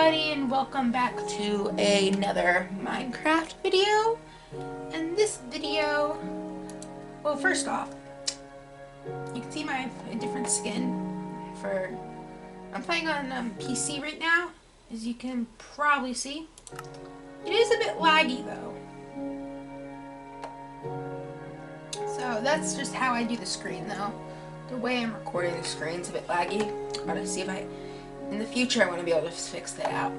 everybody, and welcome back to another Minecraft video. And this video, well, first off, you can see I have a different skin for, I'm playing on PC right now, as you can probably see. It is a bit laggy though. So that's just how I do the screen though. The way I'm recording the screen's a bit laggy. I'm gonna see if in the future I want to be able to fix that out.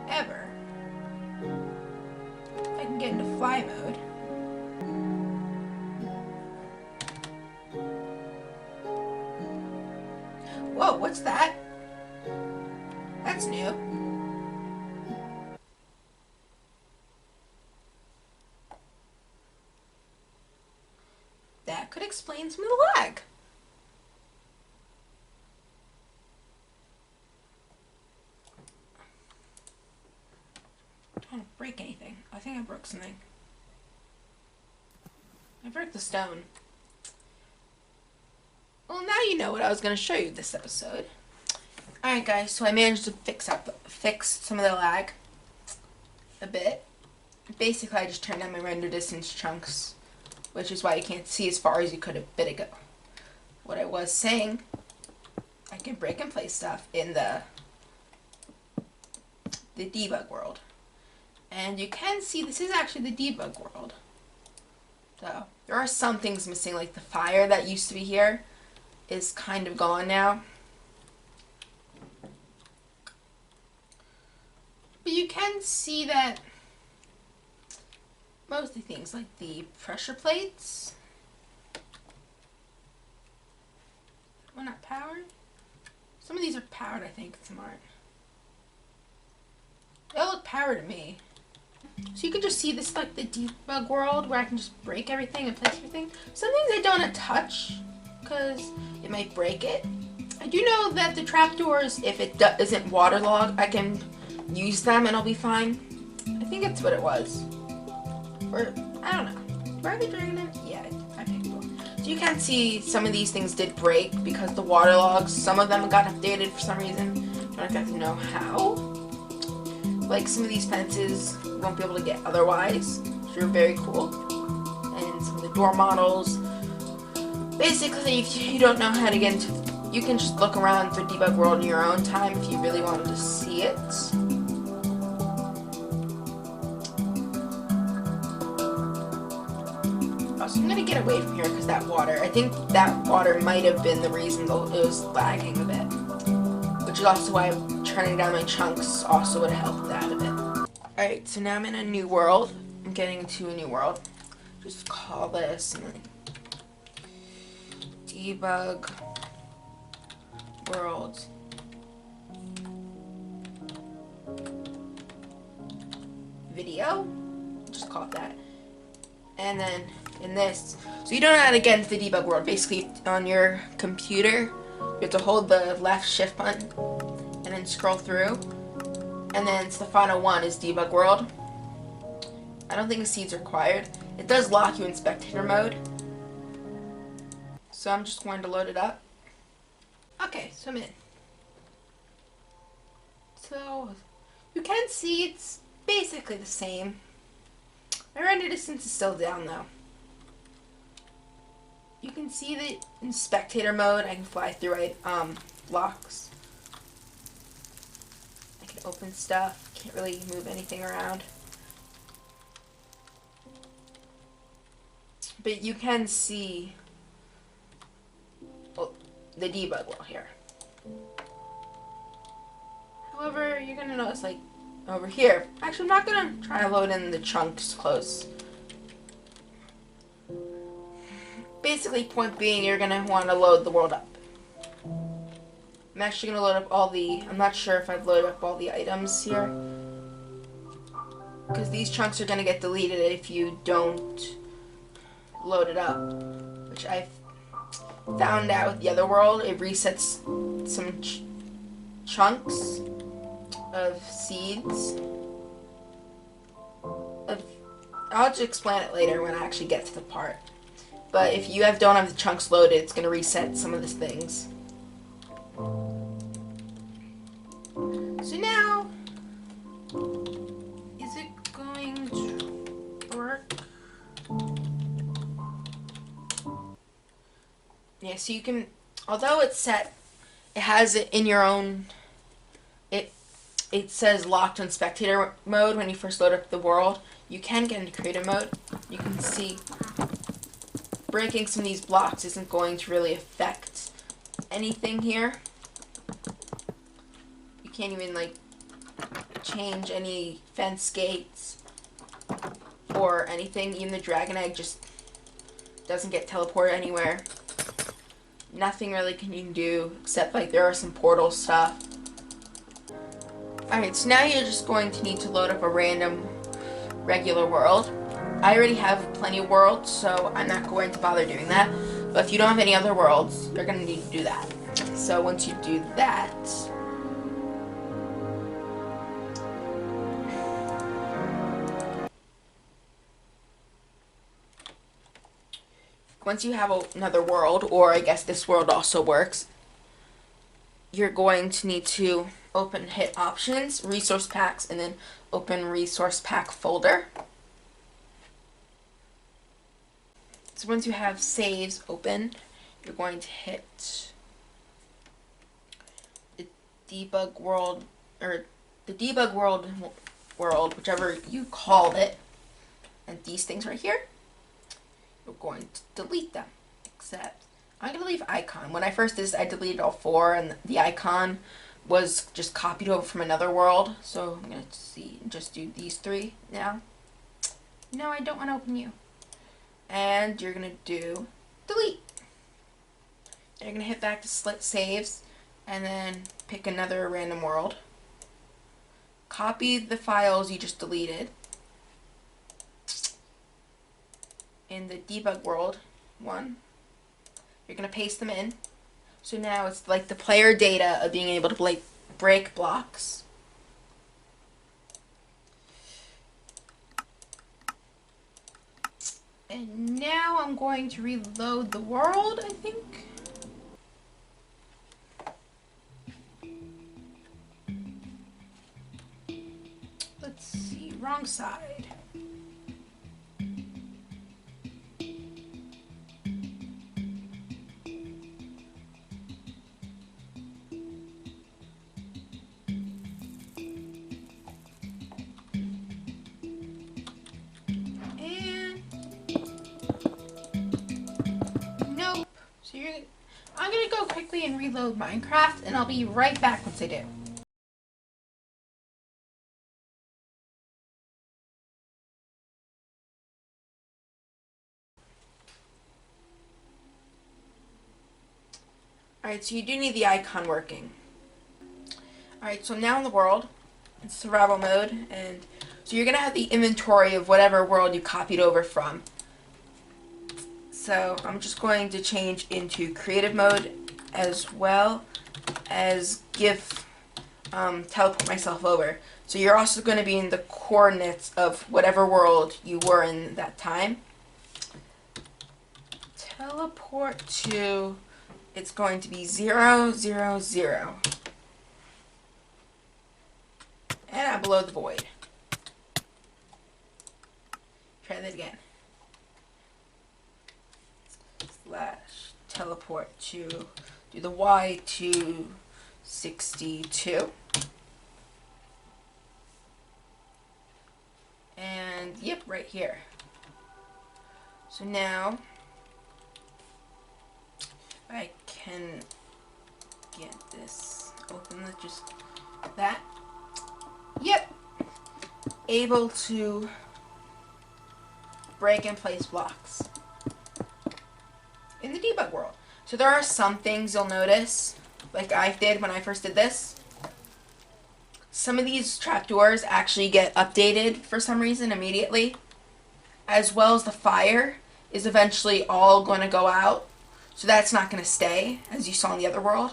However, if I can get into fly mode. Whoa, what's that? That's new. That could explain some of the lag. I don't want to break anything. I think I broke something. I broke the stone. Well, now you know what I was going to show you this episode. Alright guys, so I managed to fix some of the lag a bit. Basically, I just turned down my render distance chunks, which is why you can't see as far as you could a bit ago. What I was saying, I can break and place stuff in the debug world. And you can see this is actually the debug world. So, there are some things missing, like the fire that used to be here is kind of gone now. But you can see that most of the things, like the pressure plates, well, not powered. Some of these are powered, I think, some aren't. They all look powered to me. So you can just see this like the debug world where I can just break everything and place everything. Some things I don't want to touch because it might break it. I do know that the trapdoors, if it isn't waterlogged, I can use them and I'll be fine. I think that's what it was. Or, I don't know. Where are they dragging it? Yeah, I picked one. So you can see some of these things did break because the waterlogs, some of them got updated for some reason. I don't exactly know how. Like some of these fences you won't be able to get otherwise, which are very cool. And some of the door models. Basically, if you don't know how to get into, you can just look around for Debug World in your own time if you really wanted to see it. So I'm going to get away from here because that water, I think that water might have been the reason it was lagging a bit. Which is also why turning down my chunks also would have helped that a bit. Alright, so now I'm in a new world. I'm getting into a new world. Just call this Debug World. Video. Just call it that. And then in this, so you don't know how to get into the debug world. Basically, on your computer, you have to hold the left shift button and then scroll through. And then it's the final one is debug world. I don't think the seeds are required. It does lock you in spectator mode. So I'm just going to load it up. Okay, so I'm in. So you can see it's basically the same. My render distance is still down though. You can see that in spectator mode I can fly through blocks. I can open stuff, can't really move anything around. But you can see the debug world here. However, you're gonna notice like over here. Actually, I'm not gonna try to load in the chunks close. Basically, point being, you're gonna want to load the world up. I'm actually gonna load up all the. I'm not sure if I've loaded up all the items here, because these chunks are gonna get deleted if you don't load it up. Which I've found out with the other world, it resets some chunks of seeds. I'll just explain it later when I actually get to the part. But if you don't have the chunks loaded, it's going to reset some of the things. so you can, although it's set, it has it in your own, it says locked on spectator mode when you first load up the world. You can get into creative mode. You can see breaking some of these blocks isn't going to really affect anything here. You can't even like change any fence gates or anything. Even the dragon egg just doesn't get teleported anywhere. Nothing really can you do except like there are some portal stuff. Alright, so now you're just going to need to load up a random regular world. I already have plenty of worlds, so I'm not going to bother doing that. But if you don't have any other worlds, you're going to need to do that. So once you do that, once you have another world, or I guess this world also works, you're going to need to hit options, resource packs, and then open resource pack folder. So once you have saves open, you're going to hit the Debug World, or the Debug World, whichever you called it, and these things right here, you're going to delete them, except I'm going to leave icon. When I first did this, I deleted all 4, and the icon was just copied over from another world. So I'm going to just do these 3 now. No, I don't want to open you. And you're going to do delete. And you're going to hit back to saves, and then pick another random world. Copy the files you just deleted in the Debug World one. You're going to paste them in. So now it's like the player data of being able to break blocks. And now I'm going to reload the world, I think. Let's see, wrong side. I'm going to go quickly and reload Minecraft, and I'll be right back once I do. Alright, so you do need the icon working. Alright, so now in the world, it's survival mode, and so you're going to have the inventory of whatever world you copied over from. So I'm just going to change into creative mode as well as teleport myself over. So you're also going to be in the coordinates of whatever world you were in that time. Teleport to, it's going to be 0, 0, 0. And I'm below the void. Try that again. Slash teleport to, do the Y to 62. And yep, right here. So now I can get this open with just that. Yep. Able to break and place blocks in the debug world. So there are some things you'll notice, like I did when I first did this. Some of these trapdoors actually get updated for some reason immediately, as well as the fire is eventually all going to go out. So that's not going to stay, as you saw in the other world.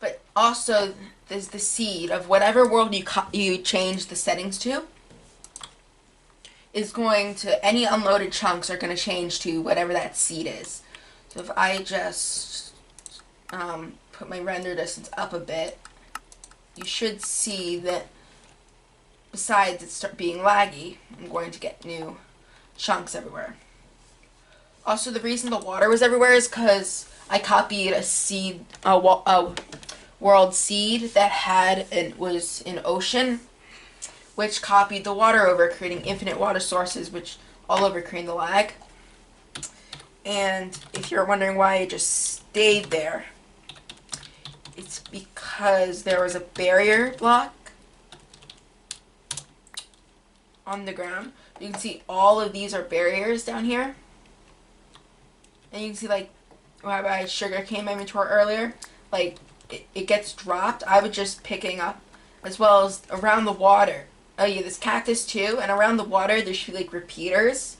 But also, there's the seed of whatever world you change the settings to, is going to, any unloaded chunks are going to change to whatever that seed is. So if I just put my render distance up a bit, you should see that besides it start being laggy, I'm going to get new chunks everywhere. Also, the reason the water was everywhere is because I copied a world seed that was in ocean, which copied the water over, creating infinite water sources, which all over creating the lag. And if you're wondering why it just stayed there, it's because there was a barrier block on the ground. You can see all of these are barriers down here. And you can see, like, when I sugar cane inventory earlier, like, it gets dropped. I was just picking up, as well as around the water. Oh yeah, this cactus too, and around the water there should be, like, repeaters.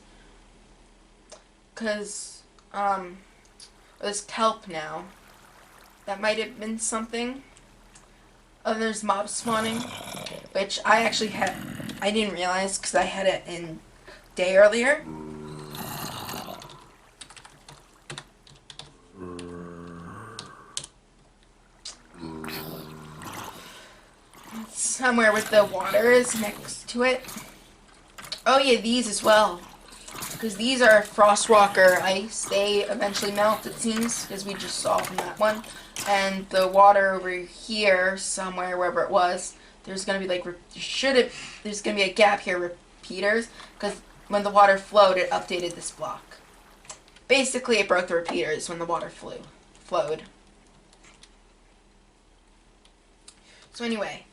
Because, there's kelp now. That might have been something. Oh, there's mob spawning, which I didn't realize because I had it in day earlier. Somewhere with the water is next to it. Oh yeah, these as well. Because these are Frostwalker ice. They eventually melt, it seems, as we just saw from that one. And the water over here, somewhere, wherever it was, there's going to be, like, there's going to be a gap here, repeaters, because when the water flowed, it updated this block. Basically, it broke the repeaters when the water flowed. So anyway,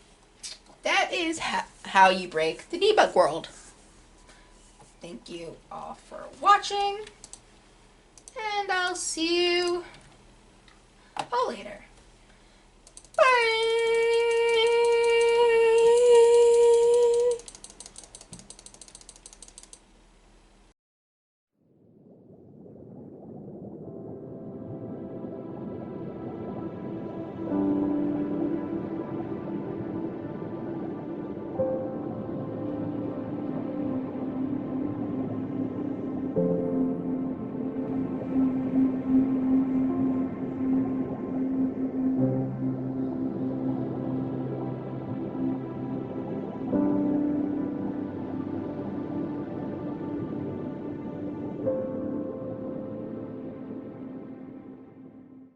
that is how you break the Debug World. Thank you all for watching, and I'll see you